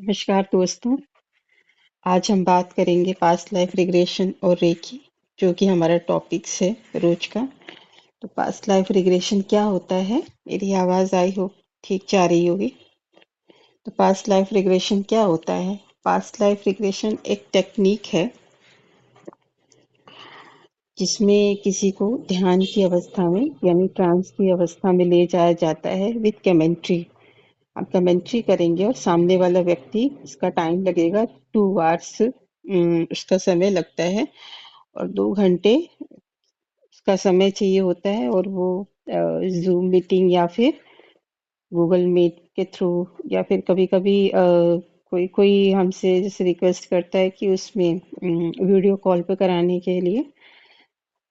नमस्कार दोस्तों। आज हम बात करेंगे पास्ट लाइफ रिग्रेशन और रेकी, जो कि हमारा टॉपिक्स है रोज का। तो पास्ट लाइफ रिग्रेशन क्या होता है? मेरी आवाज आई हो, ठीक जा रही होगी। तो पास्ट लाइफ रिग्रेशन क्या होता है? पास्ट लाइफ रिग्रेशन एक टेक्निक है जिसमें किसी को ध्यान की अवस्था में यानी ट्रांस की अवस्था में ले जाया जाता है विद कमेंट्री। आप कमेंट्री करेंगे और सामने वाला व्यक्ति, इसका टाइम लगेगा 2 आवर्स, उसका समय लगता है। और 2 घंटे उसका समय चाहिए होता है, और वो जूम मीटिंग या फिर गूगल मीट के थ्रू, या फिर कभी कभी कोई कोई हमसे जैसे रिक्वेस्ट करता है कि उसमें वीडियो कॉल पे कराने के लिए।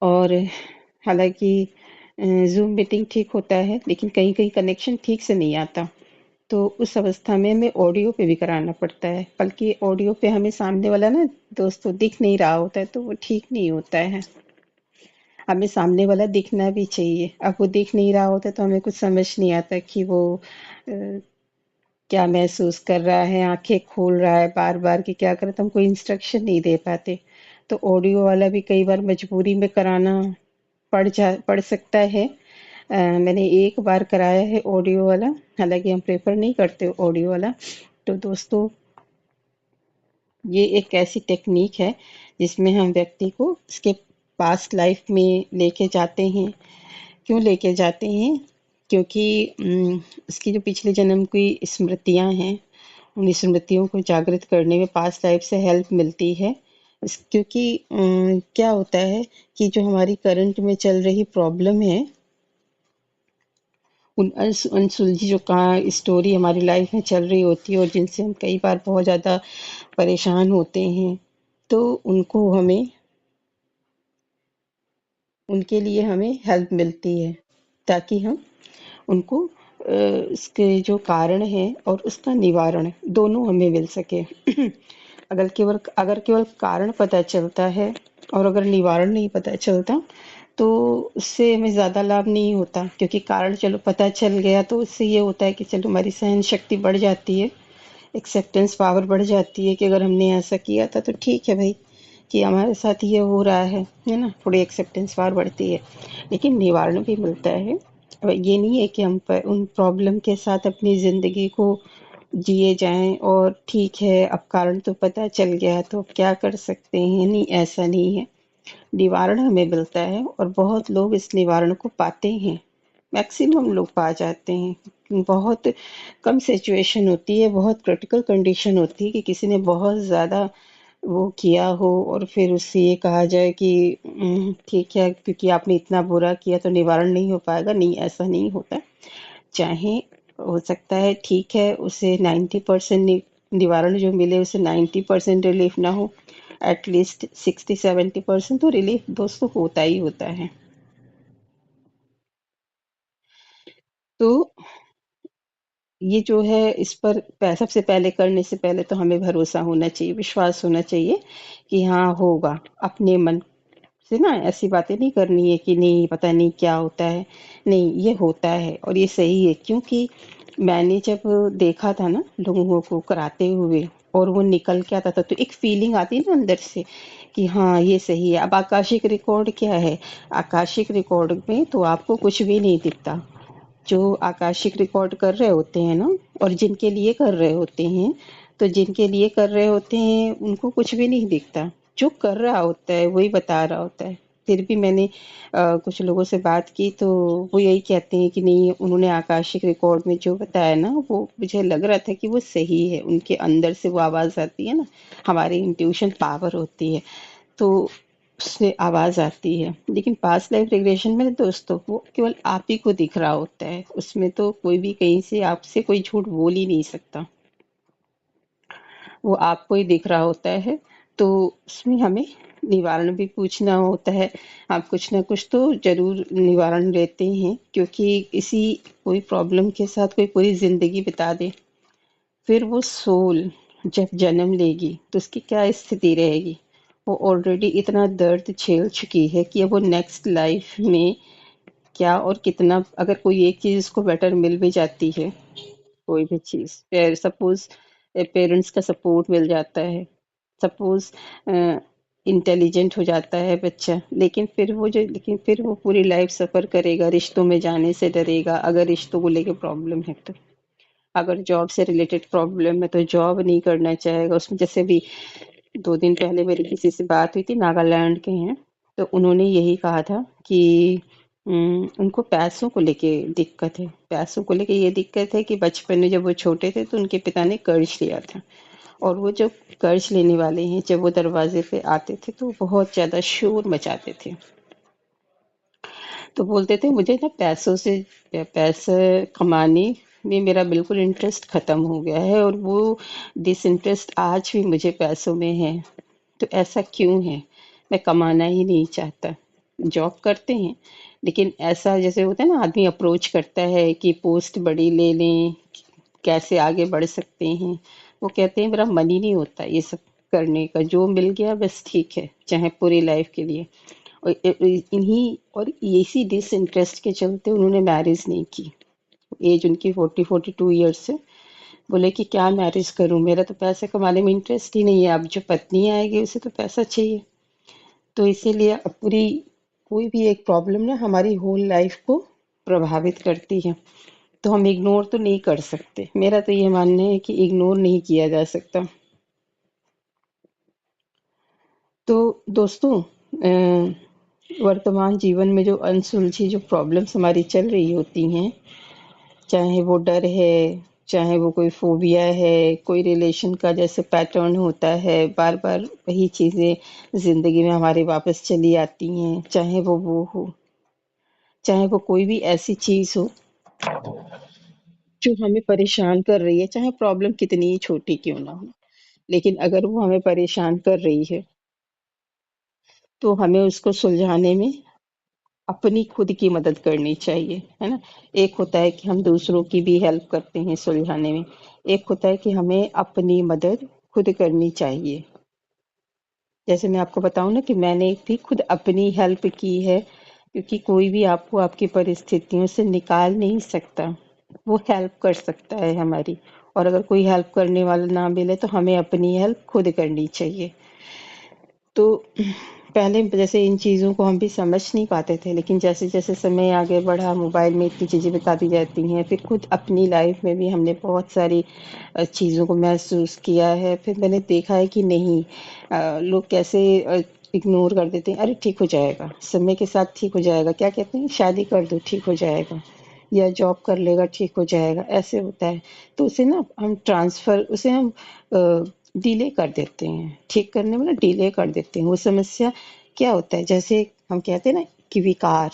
और हालांकि जूम मीटिंग ठीक होता है, लेकिन कहीं कहीं कनेक्शन ठीक से नहीं आता, तो उस अवस्था में हमें ऑडियो पे भी कराना पड़ता है। बल्कि ऑडियो पे हमें सामने वाला ना दोस्तों दिख नहीं रहा होता है, तो वो ठीक नहीं होता है। हमें सामने वाला दिखना भी चाहिए। अब वो दिख नहीं रहा होता तो हमें कुछ समझ नहीं आता कि वो क्या महसूस कर रहा है, आंखें खोल रहा है बार बार कि क्या करे, तो हम कोई इंस्ट्रक्शन नहीं दे पाते। तो ऑडियो वाला भी कई बार मजबूरी में कराना पड़ सकता है। मैंने एक बार कराया है ऑडियो वाला। हालांकि हम प्रेफर नहीं करते ऑडियो वाला। तो दोस्तों, ये एक ऐसी टेक्निक है जिसमें हम व्यक्ति को उसके पास्ट लाइफ में लेके जाते हैं। क्यों लेके जाते हैं? क्योंकि उसकी जो पिछले जन्म की स्मृतियां हैं, उन स्मृतियों को जागृत करने में पास्ट लाइफ से हेल्प मिलती है। क्योंकि क्या होता है कि जो हमारी करंट में चल रही प्रॉब्लम है, उन अनसुलझी जो कहाँ स्टोरी हमारी लाइफ में चल रही होती है और जिनसे हम कई बार बहुत ज़्यादा परेशान होते हैं, तो उनको हमें उनके लिए हमें हेल्प मिलती है, ताकि हम उनको उसके जो कारण है और उसका निवारण दोनों हमें मिल सके। अगर केवल कारण पता चलता है और अगर निवारण नहीं पता चलता, तो उससे हमें ज़्यादा लाभ नहीं होता। क्योंकि कारण चलो पता चल गया तो उससे ये होता है कि चलो हमारी सहन शक्ति बढ़ जाती है, एक्सेप्टेंस पावर बढ़ जाती है कि अगर हमने ऐसा किया था तो ठीक है भाई, कि हमारे साथ ये हो रहा है ना, थोड़ी एक्सेप्टेंस पावर बढ़ती है। लेकिन निवारण भी मिलता है। अब ये नहीं है कि हम उन प्रॉब्लम के साथ अपनी ज़िंदगी को जिए जाएं और ठीक है, अब कारण तो पता चल गया तो अब क्या कर सकते हैं। नहीं, ऐसा नहीं है। निवारण हमें मिलता है और बहुत लोग इस निवारण को पाते हैं। मैक्सिमम लोग पा जाते हैं। बहुत कम सिचुएशन होती है, बहुत क्रिटिकल कंडीशन होती है कि किसी ने बहुत ज़्यादा वो किया हो और फिर उससे ये कहा जाए कि ठीक है, क्योंकि आपने इतना बुरा किया तो निवारण नहीं हो पाएगा। नहीं, ऐसा नहीं होता। चाहे हो सकता है ठीक है, उसे 90% निवारण जो मिले उसे 90% रिलीफ ना हो, एटलीस्ट 60-70% तो रिलीफ दोस्तों होता ही होता है। तो ये जो है, इस पर सबसे पहले करने से पहले तो हमें भरोसा होना चाहिए, विश्वास होना चाहिए कि हाँ होगा। अपने मन से ना ऐसी बातें नहीं करनी है कि नहीं पता नहीं क्या होता है। नहीं, ये होता है और ये सही है। क्योंकि मैंने जब देखा था ना लोगों को कराते हुए और वो निकल के आता था, तो एक फीलिंग आती है ना अंदर से कि हाँ ये सही है। अब आकाशिक रिकॉर्ड क्या है? आकाशिक रिकॉर्ड में तो आपको कुछ भी नहीं दिखता। जो आकाशिक रिकॉर्ड कर रहे होते हैं ना, और जिनके लिए कर रहे होते हैं, तो जिनके लिए कर रहे होते हैं उनको कुछ भी नहीं दिखता। जो कर रहा होता है वही बता रहा होता है। फिर भी मैंने कुछ लोगों से बात की तो वो यही कहते हैं कि नहीं, उन्होंने आकाशिक रिकॉर्ड में जो बताया ना, वो मुझे लग रहा था कि वो सही है। उनके अंदर से वो आवाज़ आती है ना, हमारी इंट्यूशन पावर होती है, तो उससे आवाज आती है। लेकिन पास्ट लाइफ रिग्रेशन में दोस्तों वो केवल आप ही को दिख रहा होता है। उसमें तो कोई भी कहीं से आपसे कोई झूठ बोल ही नहीं सकता। वो आपको ही दिख रहा होता है। तो उसमें हमें निवारण भी पूछना होता है। आप कुछ ना कुछ तो जरूर निवारण लेते हैं, क्योंकि इसी कोई प्रॉब्लम के साथ कोई पूरी जिंदगी बिता दे, फिर वो सोल जब जन्म लेगी तो उसकी क्या स्थिति रहेगी। वो ऑलरेडी इतना दर्द झेल चुकी है कि अब वो नेक्स्ट लाइफ में क्या और कितना, अगर कोई एक चीज उसको बेटर मिल भी जाती है, कोई भी चीज, सपोज पेरेंट्स का सपोर्ट मिल जाता है, सपोज इंटेलिजेंट हो जाता है बच्चा, लेकिन फिर वो पूरी लाइफ सफर करेगा, रिश्तों में जाने से डरेगा अगर रिश्तों को लेके प्रॉब्लम है तो। अगर जॉब से रिलेटेड प्रॉब्लम है तो जॉब नहीं करना चाहेगा उसमें। जैसे भी 2 दिन पहले मेरी किसी से बात हुई थी, नागालैंड के हैं, तो उन्होंने यही कहा था कि उनको पैसों को लेके दिक्कत है। पैसों को लेके ये दिक्कत है कि बचपन में जब वो छोटे थे तो उनके पिता ने कर्ज लिया था, और वो जब कर्ज लेने वाले हैं, जब वो दरवाजे पे आते थे तो बहुत ज्यादा शोर मचाते थे। तो बोलते थे मुझे ना पैसे कमाने में मेरा बिल्कुल इंटरेस्ट खत्म हो गया है, और वो डिसइंटरेस्ट आज भी मुझे पैसों में है। तो ऐसा क्यों है? मैं कमाना ही नहीं चाहता। जॉब करते हैं, लेकिन ऐसा जैसे होता है ना, आदमी अप्रोच करता है कि पोस्ट बड़ी ले लें, कैसे आगे बढ़ सकते हैं। वो कहते हैं मेरा मन ही नहीं होता ये सब करने का, जो मिल गया बस ठीक है, चाहे पूरी लाइफ के लिए। और इन्हीं और इसी डिसइंटरेस्ट के चलते उन्होंने मैरिज नहीं की। एज उनकी 40-42 ईयर्स है। बोले कि क्या मैरिज करूं, मेरा तो पैसे कमाने में इंटरेस्ट ही नहीं है, अब जो पत्नी आएगी उसे तो पैसा चाहिए। तो इसीलिए अब पूरी कोई भी एक प्रॉब्लम ना हमारी होल लाइफ को प्रभावित करती है, तो हम इग्नोर तो नहीं कर सकते। मेरा तो ये मानना है कि इग्नोर नहीं किया जा सकता। तो दोस्तों, वर्तमान जीवन में जो अनसुलझी जो प्रॉब्लम्स हमारी चल रही होती हैं, चाहे वो डर है, चाहे वो कोई फोबिया है, कोई रिलेशन का जैसे पैटर्न होता है, बार बार वही चीजें जिंदगी में हमारे वापस चली आती हैं, चाहे वो हो, चाहे वो कोई भी ऐसी चीज हो जो हमें परेशान कर रही है, चाहे प्रॉब्लम कितनी ही छोटी क्यों ना हो, लेकिन अगर वो हमें परेशान कर रही है तो हमें उसको सुलझाने में अपनी खुद की मदद करनी चाहिए, है ना। एक होता है कि हम दूसरों की भी हेल्प करते हैं सुलझाने में, एक होता है कि हमें अपनी मदद खुद करनी चाहिए। जैसे मैं आपको बताऊं ना कि मैंने भी खुद अपनी हेल्प की है, क्योंकि कोई भी आपको आपकी परिस्थितियों से निकाल नहीं सकता, वो हेल्प कर सकता है हमारी। और अगर कोई हेल्प करने वाला ना मिले तो हमें अपनी हेल्प खुद करनी चाहिए। तो पहले जैसे इन चीज़ों को हम भी समझ नहीं पाते थे, लेकिन जैसे जैसे समय आगे बढ़ा, मोबाइल में इतनी चीज़ें बता दी जाती हैं, फिर खुद अपनी लाइफ में भी हमने बहुत सारी चीज़ों को महसूस किया है। फिर मैंने देखा है कि नहीं, लोग कैसे इग्नोर कर देते हैं, अरे ठीक हो जाएगा, समय के साथ ठीक हो जाएगा, क्या कहते हैं, शादी कर दो ठीक हो जाएगा, या जॉब कर लेगा ठीक हो जाएगा, ऐसे होता है। तो उसे ना हम ट्रांसफर उसे हम डिले कर देते हैं, ठीक करने में ना डिले कर देते हैं। वो समस्या क्या होता है, जैसे हम कहते हैं ना कि विकार,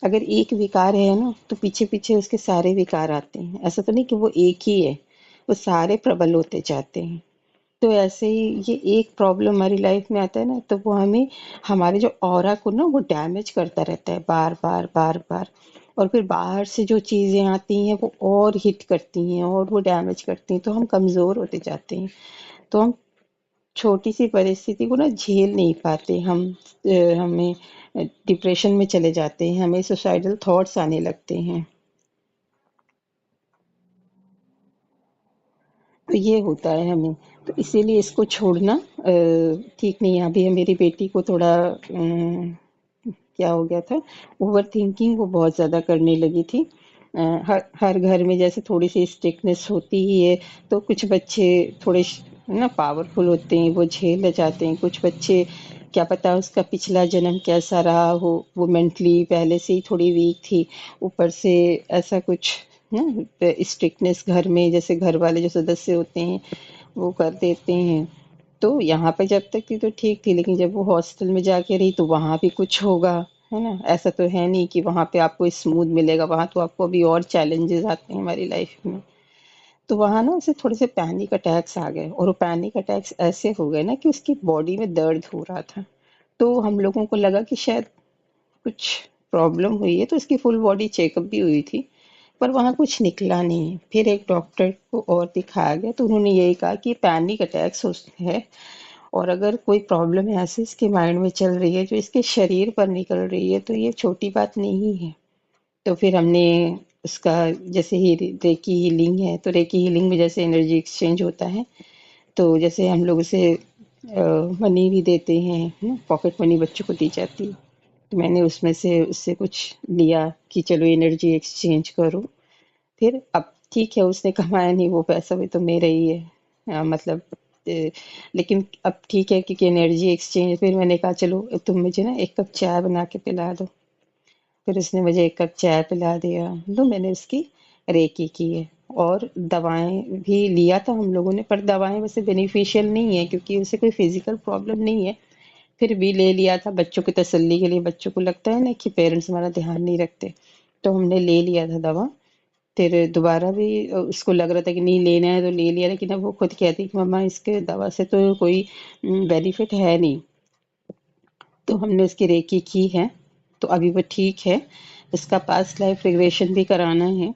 अगर एक विकार है ना तो पीछे पीछे उसके सारे विकार आते हैं। ऐसा तो नहीं कि वो एक ही है, वो सारे प्रबल होते जाते हैं। तो ऐसे ही ये एक प्रॉब्लम हमारी लाइफ में आता है ना, तो वो हमें हमारे जो ऑरा को ना वो डैमेज करता रहता है बार बार बार बार। और फिर बाहर से जो चीजें आती हैं वो और हिट करती हैं और वो डैमेज करती हैं, तो हम कमजोर होते जाते हैं। तो हम छोटी सी परिस्थिति को ना झेल नहीं पाते, हमें डिप्रेशन में चले जाते हैं, हमें सुसाइडल थॉट्स आने लगते हैं। तो ये होता है हमें। तो इसीलिए इसको छोड़ना ठीक नहीं है। अभी मेरी बेटी को थोड़ा क्या हो गया था, ओवर थिंकिंग वो बहुत ज़्यादा करने लगी थी। हर हर घर में जैसे थोड़ी सी स्ट्रिक्टनेस होती ही है, तो कुछ बच्चे थोड़े ना पावरफुल होते हैं, वो झेल जाते हैं। कुछ बच्चे क्या पता उसका पिछला जन्म कैसा रहा हो, वो मेंटली पहले से ही थोड़ी वीक थी, ऊपर से ऐसा कुछ ना स्ट्रिक्टनेस घर में, जैसे घर वाले जो सदस्य होते हैं वो कर देते हैं। तो यहाँ पे जब तक थी तो ठीक थी, लेकिन जब वो हॉस्टल में जाके रही तो वहां भी कुछ होगा, है ना। ऐसा तो है नहीं कि वहां पे आपको स्मूथ मिलेगा, वहां तो आपको अभी और चैलेंजेस आते हैं हमारी लाइफ में। तो वहां ना उसे थोड़े से पैनिक अटैक्स आ गए, और वो पैनिक अटैक्स ऐसे हो गए ना कि उसकी बॉडी में दर्द हो रहा था। तो हम लोगों को लगा कि शायद कुछ प्रॉब्लम हुई है, तो उसकी फुल बॉडी चेकअप भी हुई थी, पर वहाँ कुछ निकला नहीं। फिर एक डॉक्टर को और दिखाया गया, तो उन्होंने यही कहा कि पैनिक अटैक्स है, और अगर कोई प्रॉब्लम ऐसे इसके माइंड में चल रही है जो इसके शरीर पर निकल रही है, तो ये छोटी बात नहीं है। तो फिर हमने उसका जैसे ही रेकी हीलिंग है, तो रेकी हीलिंग में जैसे एनर्जी एक्सचेंज होता है, तो जैसे हम लोग उसे मनी भी देते हैं, पॉकेट मनी बच्चों को दी जाती है। तो मैंने उसमें से उससे कुछ लिया कि चलो एनर्जी एक्सचेंज करो। फिर अब ठीक है, उसने कमाया नहीं वो पैसा, भी तो मेरा ही है। मतलब लेकिन अब ठीक है क्योंकि एनर्जी एक्सचेंज, फिर मैंने कहा चलो तुम मुझे ना एक कप चाय बना के पिला दो। फिर उसने मुझे एक कप चाय पिला दिया, तो मैंने उसकी रेकी की है। और दवाएं भी लिया था हम लोगों ने, पर दवाएं वैसे बेनिफिशियल नहीं है क्योंकि उसे कोई फिजिकल प्रॉब्लम नहीं है। फिर भी ले लिया था बच्चों की तसल्ली के लिए, बच्चों को लगता है ना कि पेरेंट्स हमारा ध्यान नहीं रखते, तो हमने ले लिया था दवा। फिर दोबारा भी उसको लग रहा था कि नहीं लेना है तो ले लिया, लेकिन अब वो खुद कहती कि मम्मा इसके दवा से तो कोई बेनिफिट है नहीं। तो हमने उसकी रेकी की है, तो अभी वो ठीक है। उसका पास्ट लाइफ रिग्रेशन भी कराना है,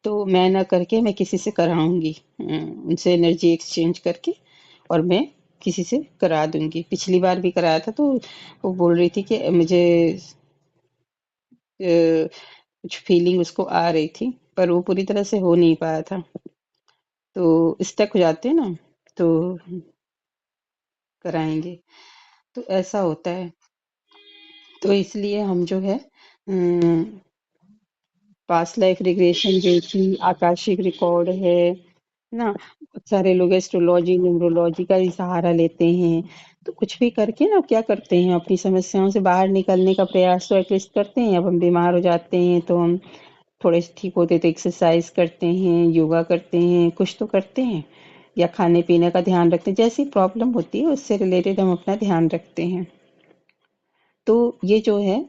तो मैं ना करके मैं किसी से कराऊंगी, उनसे एनर्जी एक्सचेंज करके, और मैं किसी से करा दूंगी। पिछली बार भी कराया था, तो वो बोल रही थी कि मुझे कुछ फीलिंग उसको आ रही थी, पर वो पूरी तरह से हो नहीं पाया था। तो स्टक हो जाते हैं ना, तो कराएंगे। तो ऐसा होता है। तो इसलिए हम जो है past life regression, reiki, Akashic record है ना, बहुत सारे लोग एस्ट्रोलॉजी न्यूमरोलॉजी का ही सहारा लेते हैं। तो कुछ भी करके ना क्या करते हैं, अपनी समस्याओं से बाहर निकलने का प्रयास तो एटलीस्ट करते हैं। अब हम बीमार हो जाते हैं तो हम थोड़े से ठीक होते तो एक्सरसाइज करते हैं, योगा करते हैं, कुछ तो करते हैं, या खाने पीने का ध्यान रखते हैं। जैसी प्रॉब्लम होती है उससे रिलेटेड हम अपना ध्यान रखते हैं। तो ये जो है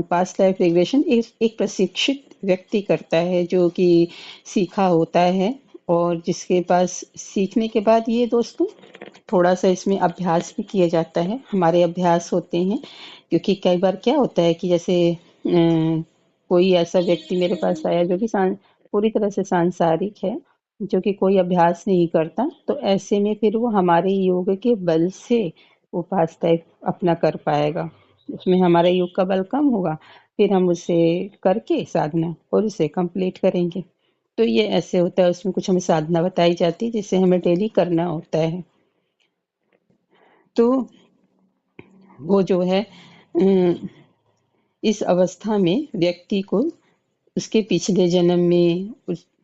पास्ट लाइफ रिग्रेशन एक प्रशिक्षित व्यक्ति करता है जो कि सीखा होता है, और जिसके पास सीखने के बाद ये दोस्तों थोड़ा सा इसमें अभ्यास भी किया जाता है। हमारे अभ्यास होते हैं क्योंकि कई बार क्या होता है कि जैसे कोई ऐसा व्यक्ति मेरे पास आया जो कि पूरी तरह से सांसारिक है, जो कि कोई अभ्यास नहीं करता, तो ऐसे में फिर वो हमारे योग के बल से वो पास्ट लाइफ अपना कर पाएगा। उसमें हमारा योग का बल कम होगा, फिर हम उसे करके साधना और उसे कंप्लीट करेंगे। तो ये ऐसे होता है, उसमें कुछ हमें साधना बताई जाती है जिसे हमें डेली करना होता है। तो वो जो है इस अवस्था में व्यक्ति को उसके पिछले जन्म में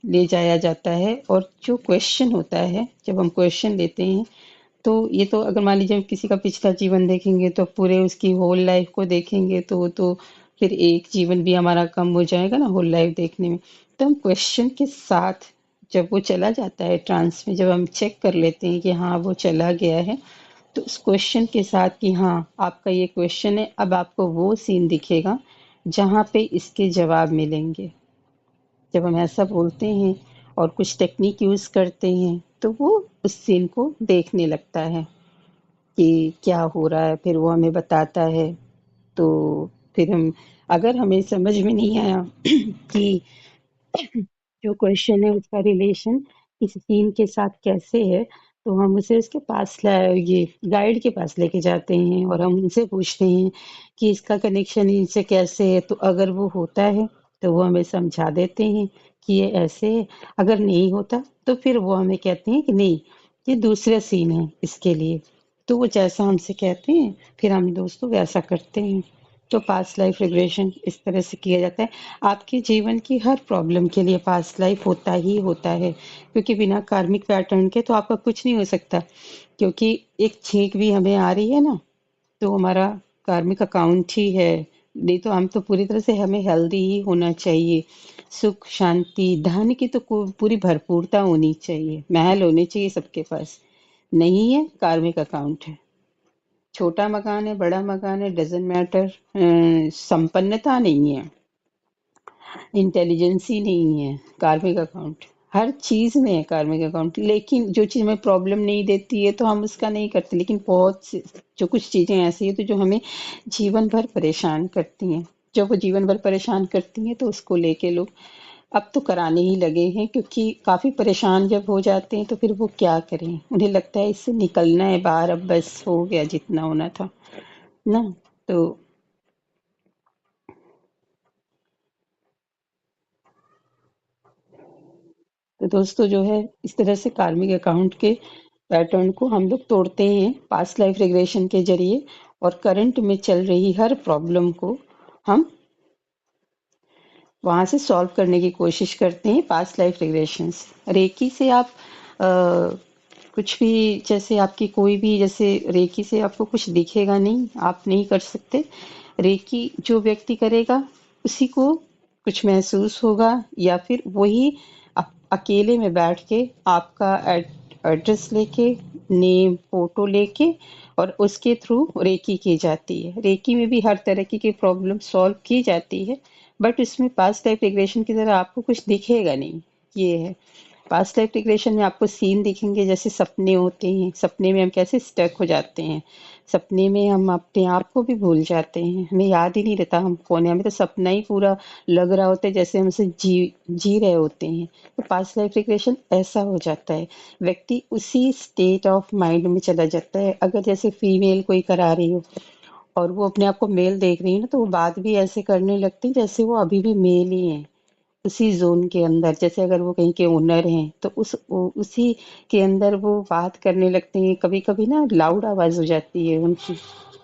ले जाया जाता है। और जो क्वेश्चन होता है, जब हम क्वेश्चन लेते हैं, तो ये तो अगर मान लीजिए हम किसी का पिछला जीवन देखेंगे तो पूरे उसकी होल लाइफ को देखेंगे, तो फिर एक जीवन भी हमारा कम हो जाएगा ना होल लाइफ देखने में। तो हम क्वेश्चन के साथ जब वो चला जाता है ट्रांस में, जब हम चेक कर लेते हैं कि हाँ वो चला गया है, तो उस क्वेश्चन के साथ कि हाँ आपका ये क्वेश्चन है, अब आपको वो सीन दिखेगा जहाँ पे इसके जवाब मिलेंगे। जब हम ऐसा बोलते हैं और कुछ टेक्निक यूज करते हैं, तो वो उस सीन को देखने लगता है कि क्या हो रहा है, फिर वो हमें बताता है। तो फिर हम, अगर हमें समझ में नहीं आया कि जो क्वेश्चन है उसका रिलेशन इस सीन के साथ कैसे है, तो हम उसे उसके पास ये गाइड के पास लेके जाते हैं और हम उनसे पूछते हैं कि इसका कनेक्शन इनसे कैसे है। तो अगर वो होता है तो वो हमें समझा देते हैं कि ये ऐसे है। अगर नहीं होता तो फिर वो हमें कहते हैं कि नहीं, ये दूसरा सीन है इसके लिए। तो वो जैसा हमसे कहते हैं फिर हम दोस्तों वैसा करते हैं। तो पास्ट लाइफ रिग्रेशन इस तरह से किया जाता है। आपके जीवन की हर प्रॉब्लम के लिए पास्ट लाइफ होता ही होता है, क्योंकि बिना कार्मिक पैटर्न के तो आपका कुछ नहीं हो सकता। क्योंकि एक छींक भी हमें आ रही है ना, तो हमारा कार्मिक अकाउंट ही है। नहीं तो हम तो पूरी तरह से, हमें हेल्दी ही होना चाहिए। सुख शांति धन की तो पूरी भरपूरता होनी चाहिए, महल होने चाहिए सबके पास। नहीं है, कार्मिक अकाउंट है। छोटा मकान है बड़ा मकान है डजेंट मैटर, संपन्नता नहीं है, इंटेलिजेंस ही नहीं है, कार्मिक अकाउंट हर चीज में है कार्मिक अकाउंट। लेकिन जो चीज हमें प्रॉब्लम नहीं देती है तो हम उसका नहीं करते, लेकिन जो कुछ चीजें ऐसी है तो जो हमें जीवन भर परेशान करती हैं, जब वो जीवन भर परेशान करती हैं तो उसको लेके लोग अब तो कराने ही लगे हैं, क्योंकि काफी परेशान जब हो जाते हैं तो फिर वो क्या करें, उन्हें लगता है इससे निकलना है बाहर, अब बस हो गया जितना होना था ना। तो तो दोस्तों जो है इस तरह से कार्मिक अकाउंट के पैटर्न को हम लोग तोड़ते हैं पास्ट लाइफ रिग्रेशन के जरिए, और करंट में चल रही हर प्रॉब्लम को हम वहां से सॉल्व करने की कोशिश करते हैं पास्ट लाइफ रिग्रेशंस। रेकी से आप कुछ भी, जैसे आपकी कोई भी, जैसे रेकी से आपको कुछ दिखेगा नहीं, आप नहीं कर सकते। रेकी जो व्यक्ति करेगा उसी को कुछ महसूस होगा, या फिर वही अकेले में बैठ के आपका एड्रेस लेके, नेम फोटो लेके, और उसके थ्रू रेकी की जाती है। रेकी में भी हर तरह की प्रॉब्लम सॉल्व की जाती है, बट इसमें पास्ट लाइफ रिग्रेशन की तरह आपको कुछ दिखेगा नहीं। ये है पास्ट लाइफ रिग्रेशन में आपको सीन दिखेंगे, जैसे सपने होते हैं, सपने में हम कैसे स्टक हो जाते हैं, सपने में हम अपने आप को भी भूल जाते हैं, हमें याद ही नहीं रहता हम कौन है, हमें तो सपना ही पूरा लग रहा होता है जैसे हम उसे जी जी रहे होते हैं। तो पास्ट लाइफ रिग्रेशन ऐसा हो जाता है, व्यक्ति उसी स्टेट ऑफ माइंड में चला जाता है। अगर जैसे फीमेल कोई करा रही हो और वो अपने आप को मेल देख रही है ना, तो वो बात भी ऐसे करने लगती है जैसे वो अभी भी मेल ही है, उसी जोन के अंदर। जैसे अगर वो कहीं के ओनर हैं तो उसी के अंदर वो बात करने लगते हैं। कभी कभी ना लाउड आवाज हो जाती है उनकी,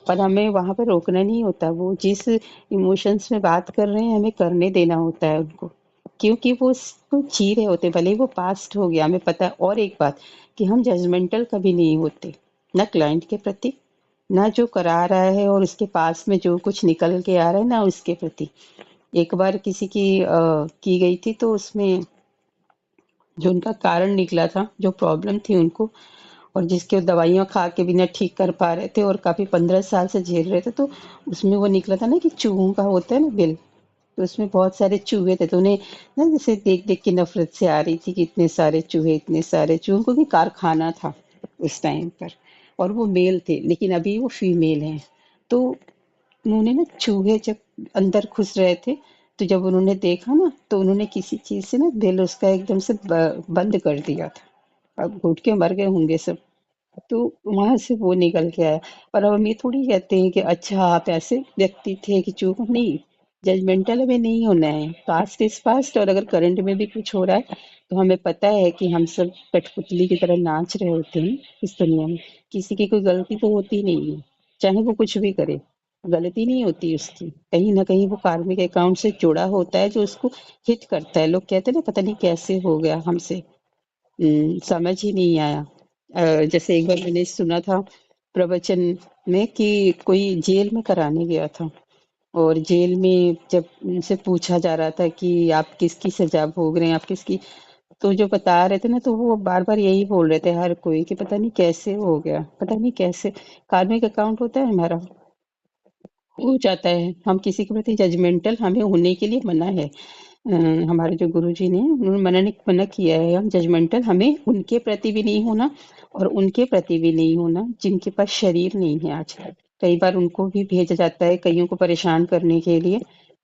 पर हमें वहां पर रोकना नहीं होता। वो जिस इमोशंस में बात कर रहे हैं हमें करने देना होता है उनको, क्योंकि वो उसको जी रहे होते, भले ही वो पास्ट हो गया, हमें पता है। और एक बात कि हम जजमेंटल कभी नहीं होते, ना क्लाइंट के प्रति, ना जो करा रहा है और उसके पास में जो कुछ निकल के आ रहा है ना उसके प्रति। एक बार किसी की की गई थी, तो उसमें जो उनका कारण निकला था, जो प्रॉब्लम थी उनको, और जिसके दवाइयाँ खा के भी ना ठीक कर पा रहे थे और काफी 15 साल से झेल रहे थे, तो उसमें वो निकला था ना कि चूहों का होता है ना बिल। तो उसमें बहुत सारे चूहे थे, तो उन्हें ना जैसे देख देख के नफरत से आ रही थी कि इतने सारे चूहे, इतने सारे चूहों को भी कारखाना था उस टाइम पर। और वो मेल थे, लेकिन अभी वो फीमेल हैं। तो उन्होंने ना चूहे जब अंदर घुस रहे थे, तो जब उन्होंने देखा ना, तो उन्होंने किसी चीज से ना दिल उसका एकदम से बंद कर दिया था। अब घुट के मर गए होंगे सब। तो वहां से वो निकल के आया। पर अब हम ये थोड़ी कहते हैं कि अच्छा आप ऐसे व्यक्ति थे कि चूक नहीं। जजमेंटल हमें नहीं होना है, पास्ट इज पास्ट, और अगर करंट में भी कुछ हो रहा है तो हमें पता है कि हम सब कठपुतली की तरह नाच रहे होते हैं इस दुनिया में। किसी की कोई गलती तो होती नहीं है, चाहे वो कुछ भी करे, गलती नहीं होती उसकी। कहीं ना कहीं वो कार्मिक अकाउंट से जुड़ा होता है जो उसको हिट करता है। लोग कहते हैं ना पता नहीं कैसे हो गया हमसे, समझ ही नहीं आया। जैसे एक बार मैंने सुना था प्रवचन में कि कोई जेल में कराने गया था, और जेल में जब उनसे पूछा जा रहा था कि आप किसकी सजा भोग रहे हैं, आप किसकी, तो जो बता रहे थे ना, तो वो बार बार यही बोल रहे थे हर कोई कि पता नहीं कैसे हो गया, पता नहीं कैसे। कार्मिक अकाउंट होता है हमारा, हो जाता है। हम किसी के प्रति जजमेंटल हमें होने के लिए मना है। हमारे जो गुरुजी ने, उन्होंने मना किया है, हम जजमेंटल हमें उनके प्रति भी नहीं होना, और उनके प्रति भी नहीं होना जिनके पास शरीर नहीं है आज। कई बार उनको भी भेजा जाता है कईयों को परेशान करने के लिए,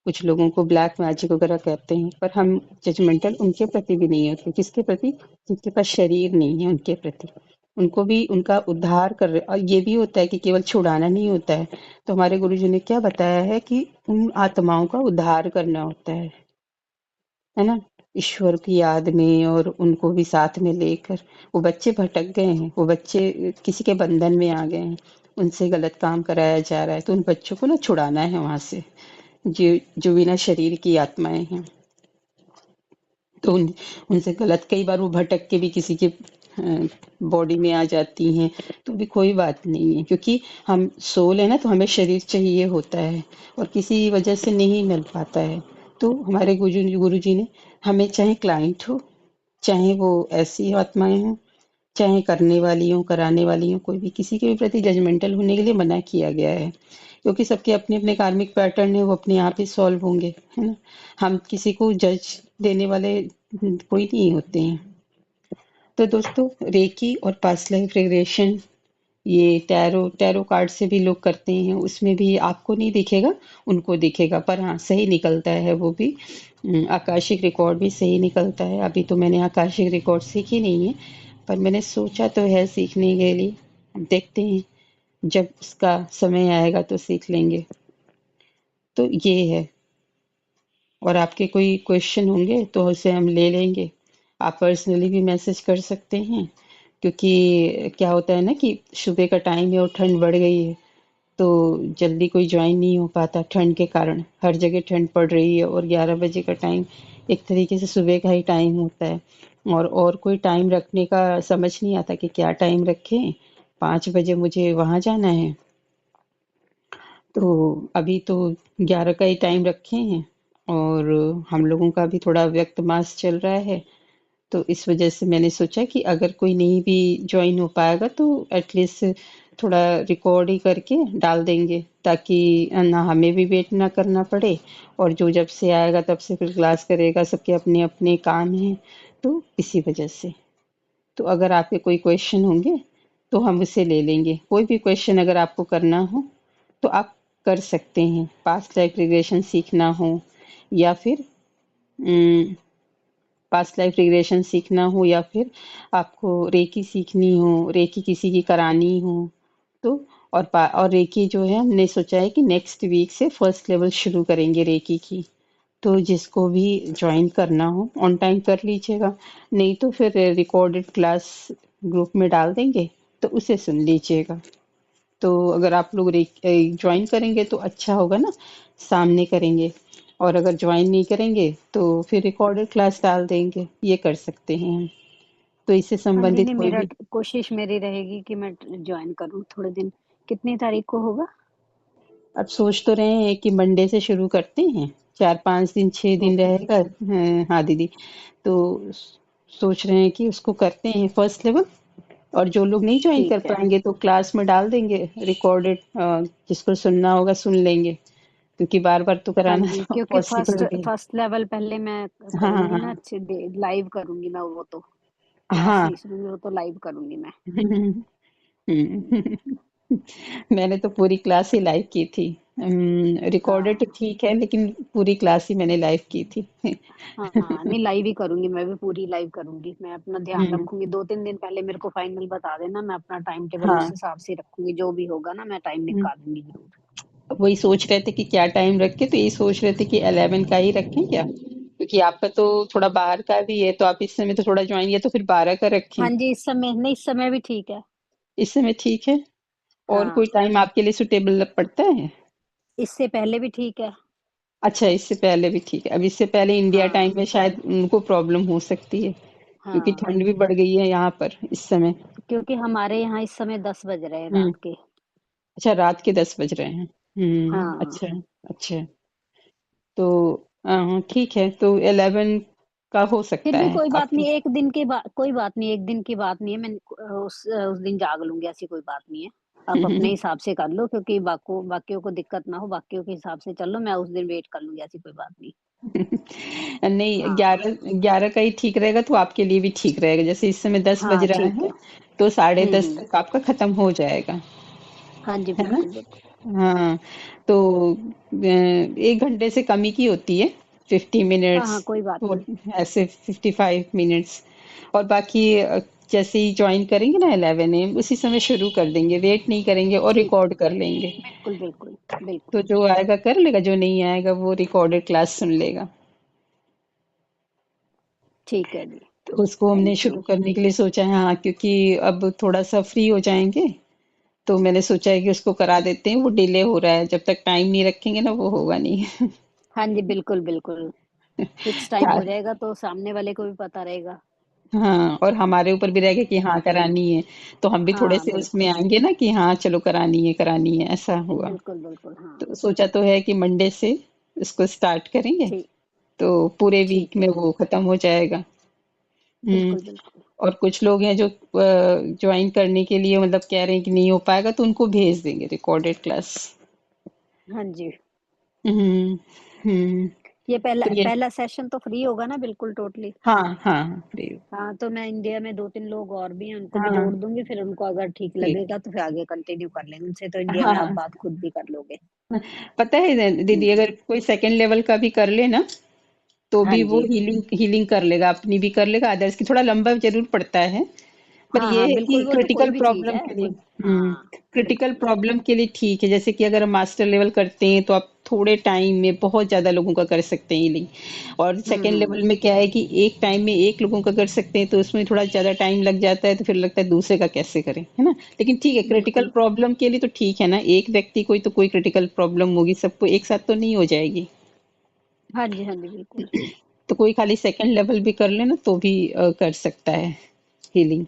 कुछ लोगों को ब्लैक मैजिक वगैरह कहते हैं, पर हम जजमेंटल उनके प्रति भी नहीं होते। किसके प्रति? जिनके पास शरीर नहीं है उनके प्रति। उनको भी उनका उद्धार कर रहे। और ये भी होता है कि केवल छुड़ाना नहीं होता है। तो हमारे गुरुजी ने क्या बताया है कि उन आत्माओं का उद्धार करना होता है ना, ईश्वर की याद में, और उनको भी साथ में लेकर। वो बच्चे भटक गए हैं, वो बच्चे किसी के बंधन में आ गए हैं, उनसे गलत काम कराया जा रहा है, तो उन बच्चों को ना छुड़ाना है वहां से, जो जो बिना शरीर की आत्माएं हैं। तो उनसे गलत, कई बार वो भटक के भी किसी के बॉडी में आ जाती हैं, तो भी कोई बात नहीं है, क्योंकि हम सोल है ना, तो हमें शरीर चाहिए होता है, और किसी वजह से नहीं मिल पाता है। तो हमारे गुरु जी ने हमें, चाहे क्लाइंट हो, चाहे वो ऐसी आत्माएं हों, चाहे करने वाली हो, कराने वाली हो, कोई भी, किसी के भी प्रति जजमेंटल होने के लिए मना किया गया है, क्योंकि सबके अपने अपने कार्मिक पैटर्न है, वो अपने आप ही सॉल्व होंगे, है ना। हम किसी को जज देने वाले कोई नहीं होते हैं। तो दोस्तों, रेकी और पास्ट लाइफ रिग्रेशन, ये टैरो टैरो कार्ड से भी लोग करते हैं, उसमें भी आपको नहीं दिखेगा, उनको दिखेगा, पर हाँ सही निकलता है वो भी। आकाशिक रिकॉर्ड भी सही निकलता है। अभी तो मैंने आकाशिक रिकॉर्ड सीखी नहीं है, पर मैंने सोचा तो है सीखने के लिए। अब देखते हैं, जब उसका समय आएगा तो सीख लेंगे। तो ये है। और आपके कोई क्वेश्चन होंगे तो उसे हम ले लेंगे। आप पर्सनली भी मैसेज कर सकते हैं, क्योंकि क्या होता है ना कि सुबह का टाइम है और ठंड बढ़ गई है, तो जल्दी कोई ज्वाइन नहीं हो पाता ठंड के कारण। हर जगह ठंड पड़ रही है और 11 बजे का टाइम एक तरीके से सुबह का ही टाइम होता है। और कोई टाइम रखने का समझ नहीं आता कि क्या टाइम रखें। 5 बजे मुझे वहां जाना है, तो अभी तो 11 का ही टाइम रखे हैं। और हम लोगों का भी थोड़ा व्यक्त मास चल रहा है, तो इस वजह से मैंने सोचा कि अगर कोई नहीं भी ज्वाइन हो पाएगा तो एटलीस्ट थोड़ा रिकॉर्ड ही करके डाल देंगे, ताकि ना हमें भी वेट ना करना पड़े, और जो जब से आएगा तब से फिर क्लास करेगा, सबके अपने अपने काम हैं। तो इसी वजह से, तो अगर आपके कोई क्वेश्चन होंगे तो हम उसे ले लेंगे। कोई भी क्वेश्चन अगर आपको करना हो तो आप कर सकते हैं। पास्ट लाइफ रिग्रेशन सीखना हो, या फिर पास्ट लाइफ रिग्रेशन सीखना हो, या फिर आपको रेकी सीखनी हो, रेकी किसी की करानी हो, तो और रेकी जो है हमने सोचा है कि नेक्स्ट वीक से फर्स्ट लेवल शुरू करेंगे रेकी की। तो जिसको भी ज्वाइन करना हो ऑन टाइम कर लीजिएगा, नहीं तो फिर रिकॉर्डेड क्लास ग्रुप में डाल देंगे, तो उसे सुन लीजिएगा। तो अगर आप लोग ज्वाइन करेंगे तो अच्छा होगा ना, सामने करेंगे। और अगर ज्वाइन नहीं करेंगे तो फिर रिकॉर्डेड क्लास डाल देंगे, ये कर सकते हैं हम। तो इससे हाँ जी, संबंधित नहीं कोई मेरा भी, कोशिश मेरी रहेगी कि मैं ज्वाइन करूँ थोड़े दिन। कितनी तारीख को होगा? अब सोच तो रहे हैं कि मंडे से शुरू करते हैं, 4 5 दिन 6 दिन ओके। रहेगा। हाँ दीदी, तो सोच रहे हैं कि उसको करते हैं फर्स्ट लेवल। और जो लोग नहीं ज्वाइन कर ठीक है। पाएंगे तो क्लास में डाल देंगे रिकॉर्डेड, जिसको सुनना होगा सुन लेंगे, क्योंकि बार बार तो हाँ कराना जी, तो क्योंकि फर्स्ट पॉसिबल नहीं। फर्स्ट लेवल पहले मैं हाँ करूंगी ना, हाँ अच्छे लाइव करूंगी मैं वो तो। क्लास हाँ। नहीं सुनूंगी, वो तो लाइव करूंगी मैं। हम्म। मैंने तो पूरी क्लास ही लाइव की थी। रिकॉर्डेड तो हाँ ठीक है, लेकिन पूरी क्लास ही मैंने लाइव की थी। हाँ, नहीं लाइव ही करूंगी, मैं भी पूरी लाइव करूंगी। मैं अपना ध्यान हम्म, रखूंगी, 2 3 दिन पहले मेरे को फाइनल बता देना, मैं अपना टाइम टेबल उस हाँ। हिसाब से रखूंगी। जो भी होगा ना, मैं टाइम हम्म, निकालूंगी जरूर। वही सोच रहे थे कि क्या टाइम रखें, तो यही सोच रहे थे कि 11 का ही रखें क्या, क्योंकि आपका तो थोड़ा बाहर का भी है, तो आप इस समय तो थोड़ा ज्वाइन, या तो फिर 12 का रखें। हाँ जी, इस समय नहीं, इस समय भी ठीक है। इस समय ठीक है। और कोई हाँ, टाइम आपके लिए सुटेबल पड़ता है? इससे पहले भी ठीक है। अच्छा, इससे पहले भी ठीक है। अब इससे पहले इंडिया टाइम हाँ में शायद उनको प्रॉब्लम हो सकती है, क्योंकि हाँ, ठंड भी बढ़ गई है यहाँ पर इस समय। क्योंकि हमारे यहाँ इस समय 10 बज रहे हैं हम्म। रात के। अच्छा, रात के 10 बज रहे हैं। हाँ, अच्छा। अच्छा, तो ठीक है, तो 11 का हो फिर सकता भी है कोई बात आपके। नहीं, एक दिन की बात, कोई बात नहीं, एक दिन की बात नहीं है। मैं उस दिन जाग लूंगी, ऐसी कोई बात नहीं है। आप अपने हिसाब से कर लो, क्योंकि बाकियों को दिक्कत ना हो, बाकियों के हिसाब से चल लो। मैं उस दिन वेट कर लूंगी, ऐसी कोई बात नहीं। नहीं, हाँ 11 का ही ठीक रहेगा, तो आपके लिए भी ठीक रहेगा। जैसे इस समय 10 बज हाँ, रहा ठीक है, है। तो 10:30 हम्म। तक आपका खत्म हो जाएगा, हाँ जी, है ना? बिल्कुल बिल्कुल। हाँ, तो 1 घंटे से कम ही की होती है, 50 मिनट्स, हाँ हाँ, कोई बात नहीं। ऐसे 55 मिनट्स। और बाकी जैसे ही ज्वाइन करेंगे ना 11 AM, उसी समय शुरू कर देंगे, वेट नहीं करेंगे, और ठीक, रिकॉर्ड कर लेंगे। बिल्कुल बिल्कुल तो बिल्कुल। जो आएगा कर लेगा, जो नहीं आएगा वो रिकॉर्डेड क्लास सुन लेगा। ठीक है जी। तो उसको हमने थैंक यू। शुरू करने के लिए सोचा है, हाँ, क्योंकि अब थोड़ा सा फ्री हो जाएंगे, तो मैंने सोचा है कि उसको करा देते हैं। वो डिले हो रहा है, जब तक टाइम नहीं रखेंगे ना वो होगा नहीं। हाँ जी, बिल्कुल बिल्कुल। फिक्स टाइम क्या, हो जाएगा तो सामने वाले को भी पता रहेगा। हाँ, और हमारे ऊपर भी रहेगा कि हाँ करानी है, तो हम भी थोड़े हाँ से उसमें बिल्कुल आएंगे ना कि हाँ चलो करानी है, ऐसा होगा। बिल्कुल बिल्कुल। हाँ, तो सोचा तो है कि मंडे से इसको स्टार्ट करेंगे, ठीक, तो पूरे वीक ठीक में है। वो खत्म हो जाएगा। हम्म। बिल्कुल बिल्कुल। और कुछ लोग हैं जो ज्वाइन करने के लिए मतलब कह रहे हैं कि नहीं हो पाएगा, तो उनको भेज देंगे रिकॉर्डेड क्लास। हाँ जी, हम्म। हम्म। ये पहला तो ये, पहला सेशन तो फ्री होगा ना, बिल्कुल टोटली। हाँ हाँ, फ्री। हाँ, तो मैं इंडिया में 2 3 लोग और भी हैं, उनको भी हाँ, जोड़ दूंगी। फिर उनको अगर ठीक ठीक। लगेगा तो फिर आगे कंटिन्यू कर लेंगे उनसे। तो इंडिया में आप हाँ, बात खुद भी कर लोगे। पता है दीदी, हम्म। अगर कोई सेकंड लेवल का भी कर ले ना, तो हाँ भी वो जी। हीलिंग हीलिंग कर लेगा, अपनी भी कर लेगा, अदर्स की। थोड़ा लंबा जरूर पड़ता है, पर हाँ ये हाँ, है कि बिल्कुल, वो तो कोई क्रिटिकल भी चीज प्रॉब्लम है के लिए, कोई। हाँ, क्रिटिकल बिल्कुल। प्रॉब्लम के लिए ठीक है। जैसे कि अगर हम मास्टर लेवल करते हैं तो आप थोड़े टाइम में बहुत ज्यादा लोगों का कर सकते हैं हीलिंग। और सेकेंड हम्म। लेवल में क्या है कि एक टाइम में एक लोगों का कर सकते हैं तो उसमें थोड़ा ज्यादा टाइम लग जाता है, तो फिर लगता है दूसरे का कैसे करें, है ना। लेकिन ठीक है, क्रिटिकल बिल्कुल। प्रॉब्लम के लिए तो ठीक है ना, एक व्यक्ति कोई तो कोई क्रिटिकल प्रॉब्लम होगी, सबको एक साथ तो नहीं हो जाएगी। हाँ जी, हाँ जी, बिल्कुल। तो कोई खाली सेकंड लेवल भी कर लेना तो भी कर सकता है हीलिंग।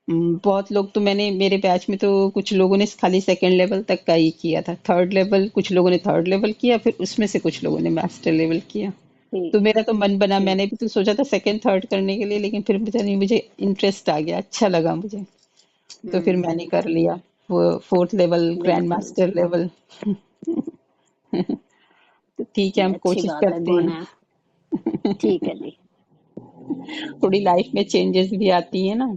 बहुत लोग तो, मैंने मेरे बैच में तो कुछ लोगों ने खाली सेकंड लेवल तक का ही किया था, थर्ड लेवल कुछ लोगों ने थर्ड लेवल किया, फिर उसमें से कुछ लोगों ने मास्टर लेवल किया। तो ठीक। मेरा तो मन बना, ठीक। मैंने भी तो सोचा था सेकंड थर्ड करने के लिए, लेकिन फिर पता नहीं मुझे इंटरेस्ट आ गया, अच्छा लगा मुझे, तो फिर हम्म। मैंने कर लिया वो फोर्थ लेवल, ग्रैंड बिल्कुल। Master level. तो ठीक है, नहीं, हम अच्छी कोशिश बात है, करते गुण हैं। है। ठीक है जी। थोड़ी लाइफ में चेंजेस भी आती है ना,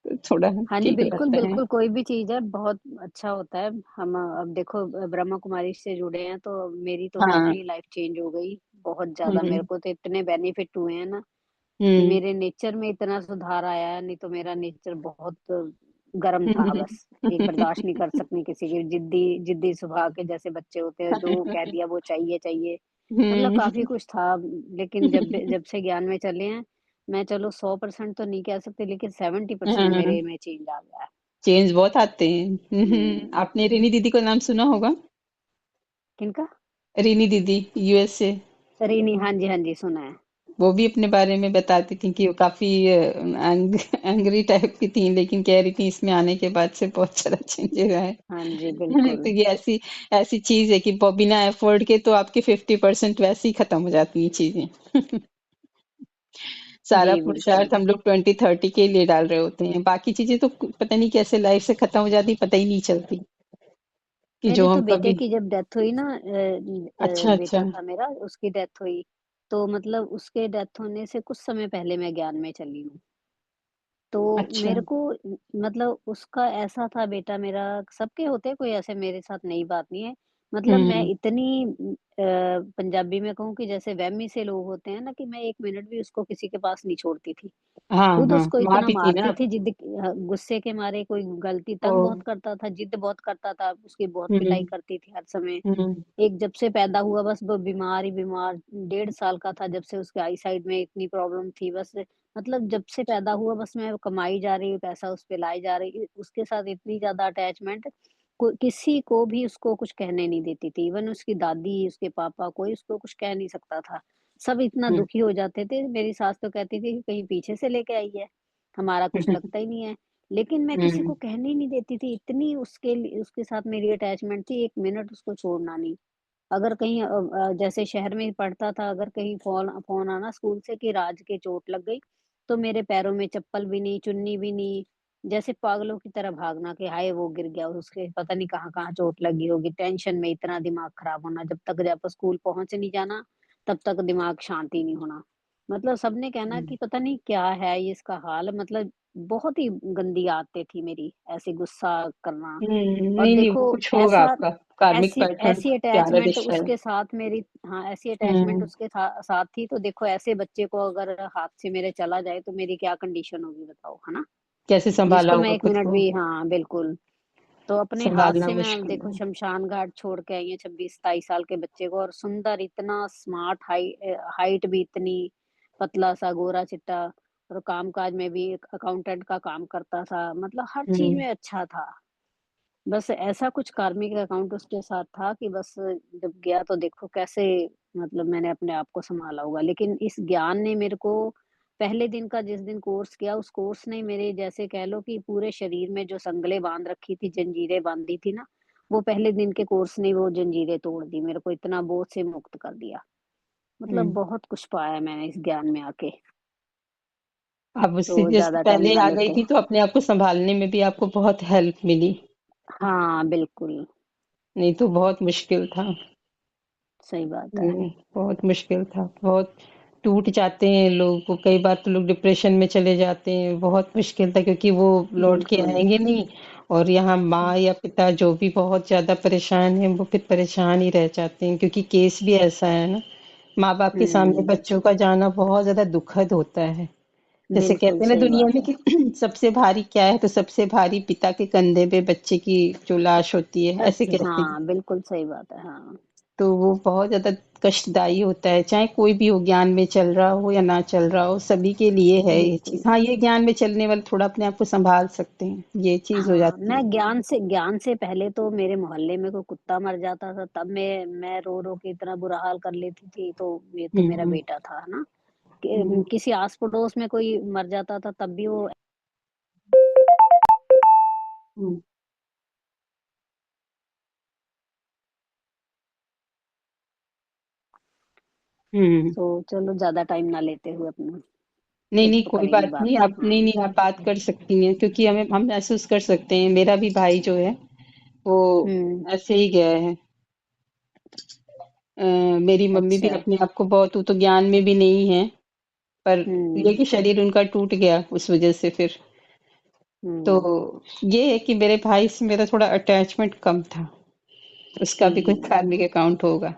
तो थोड़ा हाँ जी, ठीक बिल्कुल, रहता है। बिल्कुल, कोई भी चीज़ है बहुत अच्छा होता है। हम अब देखो ब्रह्मा कुमारी से जुड़े हैं तो मेरी तो हाँ। टोटली लाइफ चेंज हो गई। बहुत ज़्यादा हम्म। मेरे को तो इतने बेनिफिट हुए हैं ना कि हम्म। मेरे नेचर में इतना सुधार आया है, नहीं तो मेरा नेचर बहुत गर्म था हम्म। बस। एक बर्दाश्त नहीं कर सकती किसी की जिद्दी जिद्दी स्वभाव के जैसे बच्चे होते हैं, जो कह दिया वो चाहिए चाहिए। मतलब काफ़ी हम्म। कुछ था, लेकिन जब से ज्ञान में चले हैं, मैं चलो 100% तो नहीं कह सकती लेकिन 70% हाँ, मेरे में चेंज आ गया है। चेंज बहुत आते हैं। हुँ। आपने रिनी दीदी का नाम सुना होगा। किनका? रिनी दीदी, यूएसए। रीनी, हाँ जी, हाँ जी, सुना है। वो भी अपने बारे में बताती थी कि वो काफी एंग्री टाइप की थी, लेकिन कह रही थी इसमें आने के बाद से बहुत सारा चेंजेस आए। हाँ जी, तो बिल्कुल। ये ऐसी ऐसी चीज है कि बिना एफर्ट के तो आपके 50% वैसे ही खत्म हो जाती हैं चीजें। सारा जी, बिल्कुल। पुरुषार्थ हम लोग 2030 के लिए डाल रहे होते हैं, बाकी चीजें तो पता नहीं कैसे लाइफ से खत्म हो जाती, पता ही नहीं चलती कि मेरे जो तो हम बेटे कभी। की जब डेथ हुई ना, अच्छा अच्छा। बेटा था मेरा, उसकी डेथ हुई, तो मतलब उसके डेथ होने से कुछ समय पहले मैं ज्ञान में चली हूँ। तो अच्छा। मेरे को मतलब उसका ऐसा था, बेटा मेरा, सबके होते हैं, कोई ऐसे मेरे साथ नई बात नहीं है। मतलब मैं हम्म। इतनी पंजाबी में कहूँ कि जैसे वहमी से लोग होते हैं ना, कि मैं 1 मिनट भी उसको किसी के पास नहीं छोड़ती थी। हाँ खुद हाँ, उसको माँ इतना भी थी ना। मारती थी, गुस्से के मारे, कोई गलती ओ। तंग बहुत करता था, जिद बहुत करता था, उसकी बहुत पिटाई हम्म। करती थी हर समय। हम्म। एक जब से पैदा हुआ बस वो बीमार ही बीमार, 1.5 साल का था जब से उसके आई साइड में इतनी प्रॉब्लम थी बस। मतलब जब से पैदा हुआ बस मैं कमाई जा रही हूँ, पैसा उस पे लाई जा रही, उसके साथ इतनी ज़्यादा अटैचमेंट, किसी को भी उसको कुछ कहने नहीं देती थी। इवन उसकी दादी, उसके पापा, कोई उसको कुछ कह नहीं सकता था। सब इतना हम्म। दुखी हो जाते थे। मेरी सास तो कहती थी कि कहीं पीछे से लेके आई है, हमारा कुछ लगता ही नहीं है। लेकिन मैं किसी को हम्म। कहने ही नहीं देती थी, इतनी उसके साथ मेरी अटैचमेंट थी, 1 मिनट उसको छोड़ना नहीं। अगर कहीं जैसे शहर में पढ़ता था, अगर कहीं फ़ोन फ़ोन आना स्कूल से कि राज के चोट लग गई, तो मेरे पैरों में चप्पल भी नहीं, चुन्नी भी नहीं, जैसे पागलों की तरह भागना कि हाय वो गिर गया, उसके पता नहीं कहाँ-कहाँ चोट लगी होगी, टेंशन में इतना दिमाग खराब होना, जब स्कूल पहुँच नहीं जाना, तब तक दिमाग शांत ही नहीं होना। मतलब सबने कहना हम्म। कि पता नहीं क्या है ये इसका हाल, मतलब बहुत ही गंदी आदतें थी मेरी, ऐसे गुस्सा करना। और नहीं नहीं, देखो वो कुछ होगा ऐसा आपका कार्मिक ऐसी पैटर्न, ऐसी प्यारा अटैचमेंट रिश्ता है। उसके साथ मेरी, हाँ, ऐसी अटैचमेंट हम्म। उसके साथ थी, तो देखो ऐसे बच्चे को अगर हाथ से मेरे चला जाए तो मेरी क्या कंडीशन होगी बताओ, है ना? कैसे संभाला जिसको मैं होगा 1 खुद मिनट को। भी, हाँ, बिल्कुल। तो अपने हाथ संभालना से मैं अब मुश्किल देखो है। शमशान घाट छोड़ के आई हैं 26-27 साल के बच्चे को, और सुंदर, इतना स्मार्ट, हाइट भी इतनी, पतला-सा, गोरा-चिट्टा, और काम-काज में भी एक अकाउंटेंट का काम करता था, मतलब हर चीज़ हम्म। में अच्छा था। बस ऐसा कुछ कार्मिक अकाउंट उसके साथ था कि बस जब गया तो देखो कैसे, मतलब मैंने अपने आप को सँभाला होगा। लेकिन इस ज्ञान ने मेरे को पहले दिन का, जिस दिन कोर्स किया, उस कोर्स ने मेरे, जैसे कह लो कि पूरे शरीर में जो संगलें बाँध रखी थी, जंजीरें बाँधी थी ना, वो पहले दिन के कोर्स ने वो जंजीरें तोड़ दी। मेरे को इतना बोझ से मुक्त कर दिया। मतलब हम्म। बहुत कुछ पाया मैंने इस ज्ञान में आके, अब उससे तो जैसे ज़्यादा टाइम पहले ना आ गई लेते। थी तो अपने आप को संभालने में भी आपको बहुत हेल्प मिली, हाँ, बिल्कुल, नहीं तो बहुत मुश्किल था। सही बात है। बहुत मुश्किल था, बहुत टूट जाते हैं लोग, वो कई बार तो लोग डिप्रेशन में चले जाते हैं, बहुत मुश्किल था क्योंकि वो लौट के बिल्कुल। आएंगे नहीं। और यहाँ माँ या पिता जो भी बहुत ज्यादा परेशान है, वो फिर परेशान ही रह जाते हैं, क्योंकि केस भी ऐसा है ना, माँ बाप के सामने हुँ, बच्चों का जाना बहुत ज्यादा दुखद होता है। जैसे बिल्कुल कहते हैं ना सही दुनिया बात में है। कि सबसे भारी क्या है, तो सबसे भारी पिता के कंधे पे बच्चे की जो लाश होती है, ऐसे बच्चे, कहते हैं। हाँ, बिल्कुल सही बात है, हाँ। तो वो बहुत ज्यादा कष्टदायी होता है, चाहे कोई भी हो, ज्ञान में चल रहा हो या ना चल रहा हो, सभी के लिए है ये बिल्कुल। चीज। हाँ, ये ज्ञान में चलने वाले थोड़ा अपने आप को संभाल सकते हैं, ये चीज हो हाँ, जाती मैं है। ज्ञान से पहले तो मेरे मोहल्ले में कोई कुत्ता मर जाता था तब मैं रो रो के इतना बुरा हाल कर लेती थी, तो ये तो मेरा हम्म। बेटा था, है ना? हम्म। किसी आस पड़ोस में कोई मर जाता था तब भी वो। हम्म। हम्म। तो चलो ज्यादा टाइम ना लेते हुए अपना नहीं फिर नहीं, तो कोई करेंगे बात बात। नहीं, आप नहीं नहीं, आप बात कर सकती हैं, क्योंकि हम महसूस कर सकते हैं। मेरा भी भाई जो है वो हम्म। ऐसे ही गया है। अ, मेरी मम्मी भी अच्छा। अपने आप को बहुत, वो तो ज्ञान में भी नहीं है, पर ये हम्म। कि शरीर उनका टूट गया उस वजह से फिर। तो हम्म। ये है कि मेरे भाई से मेरा थोड़ा अटैचमेंट कम था, उसका भी कोई हम्म। कार्मिक अकाउंट होगा।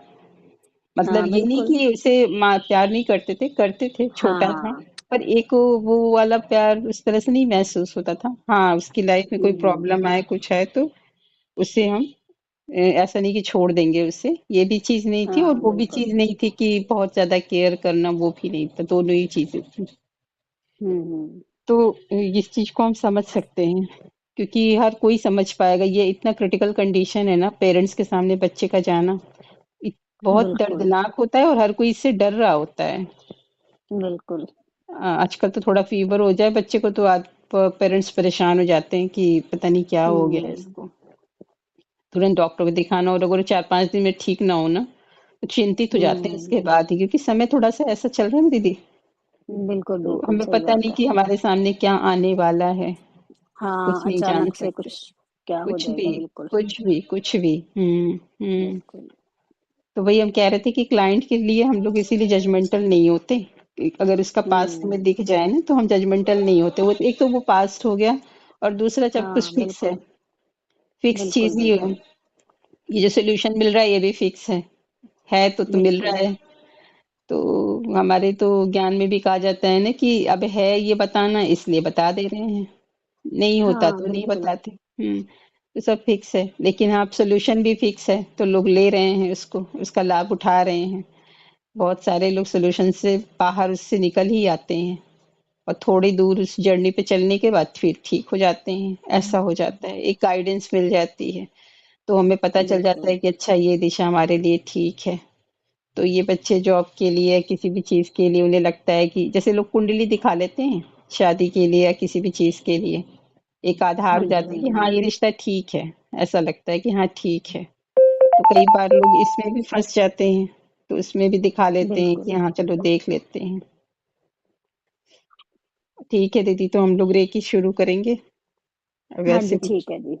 मतलब हाँ ये नहीं बिल्कुल। कि उसे माँ प्यार नहीं करते थे, करते थे, हाँ छोटा था, हाँ। पर एक वो वाला प्यार उस तरह से नहीं महसूस होता था। हाँ, उसकी लाइफ में कोई हम्म। प्रॉब्लम आए, कुछ है, तो उसे हम ऐसा नहीं कि छोड़ देंगे उसे, ये भी चीज नहीं थी, और हाँ वो भी बिल्कुल। चीज नहीं थी कि बहुत ज्यादा केयर करना, वो भी नहीं था, दोनों ही चीजें थी। हम्म। तो इस चीज को हम समझ सकते हैं, क्योंकि हर कोई समझ पाएगा, ये इतना क्रिटिकल कंडीशन है ना, पेरेंट्स के सामने बच्चे का जाना बहुत बिल्कुल। दर्दनाक होता है, और हर कोई इससे डर रहा होता है। बिल्कुल। आजकल तो थोड़ा फीवर हो जाए बच्चे को तो आज पेरेंट्स परेशान हो जाते हैं कि पता नहीं क्या हो गया है हम्म। इसको, तुरंत डॉक्टर को दिखाना, और अगर 4-5 दिन में ठीक ना हो ना, तो चिंतित हो जाते हैं हम्म। इसके बाद ही, क्योंकि समय थोड़ा सा ऐसा चल रहा है ना दीदी। बिल्कुल तो बिल्कुल हमें सही पता बात नहीं है। कि हमारे सामने क्या आने वाला है, हाँ, कुछ नहीं जान अचानक से सकते। कुछ क्या हो कुछ भी, जाएगा, बिल्कुल। कुछ भी, कुछ भी। हम्म। बिल्कुल। तो वही हम कह रहे थे कि क्लाइंट के लिए हम लोग इसीलिए जजमेंटल नहीं होते, कि अगर उसका पास्ट हम्म। हमें दिख जाए ना, तो हम जजमेंटल नहीं होते। वो एक तो वो पास्ट हो गया, और दूसरा जब हाँ कुछ फिक्स है, बिल्कुल। फिक्स बिल्कुल चीज ही है, बिल्कुल। ये जो सोल्यूशन मिल रहा है ये भी फिक्स है तो मिल रहा बिल्कुल। है। तो हमारे तो ज्ञान में भी कहा जाता है ना कि अब है ये बताना, इसलिए बता दे रहे हैं, नहीं होता हाँ तो नहीं बिल्कुल। बताते। तो सब फिक्स है, लेकिन हाँ, सोल्यूशन भी फिक्स है, तो लोग ले रहे हैं उसको, उसका लाभ उठा रहे हैं। बहुत सारे लोग सोल्यूशन से बाहर उससे निकल ही आते हैं, और थोड़ी दूर उस जर्नी पे चलने के बाद फिर ठीक हो जाते हैं, ऐसा हो जाता है, एक गाइडेंस मिल जाती है। तो हमें पता चल जाता बिल्कुल। है कि अच्छा, ये दिशा हमारे लिए ठीक है। तो ये बच्चे जॉब के लिए, किसी भी चीज के लिए, उन्हें लगता है कि जैसे लोग कुंडली दिखा लेते हैं शादी के लिए या किसी भी चीज के लिए, एक आधार हाँ हो जी जाता हाँ है कि जी। हाँ, ये रिश्ता ठीक है, ऐसा लगता है कि हाँ ठीक है। तो कई बार लोग इसमें भी फंस जाते हैं, तो उसमें भी दिखा लेते हैं कि बिल्कुल। हाँ चलो देख लेते हैं। ठीक है दीदी, तो हम लोग रेकी शुरू करेंगे, हाँ वैसे जी भी, ठीक है जी।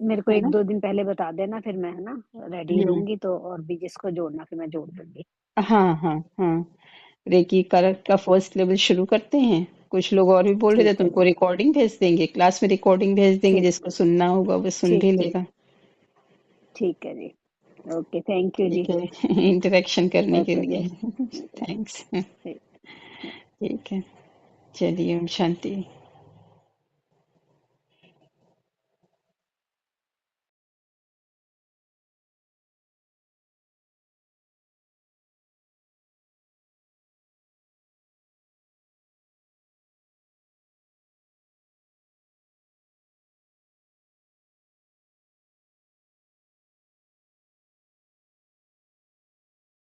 मेरे को है एक ना। दो दिन पहले बता देना, फिर मैं, है ना, रेडी हम्म। रहूंगी, तो और भी जिसको जोड़ना फिर मैं जोड़ दूंगी। हाँ हाँ हाँ, रेकी का फर्स्ट लेवल शुरू करते हैं। कुछ लोग और भी बोल रहे थे, ठीक है तुमको जी। रिकॉर्डिंग भेज देंगे, क्लास में रिकॉर्डिंग भेज देंगे, ठीक। जिसको सुनना होगा वो सुन ठीक भी ठीक। लेगा। ठीक है जी। ओके, थैंक यू जी। ठीक है, इंटरेक्शन करने के ओके जी। लिए। ओके। थैंक्स। ठीक। ठीक है, चलिए, ओम शांति।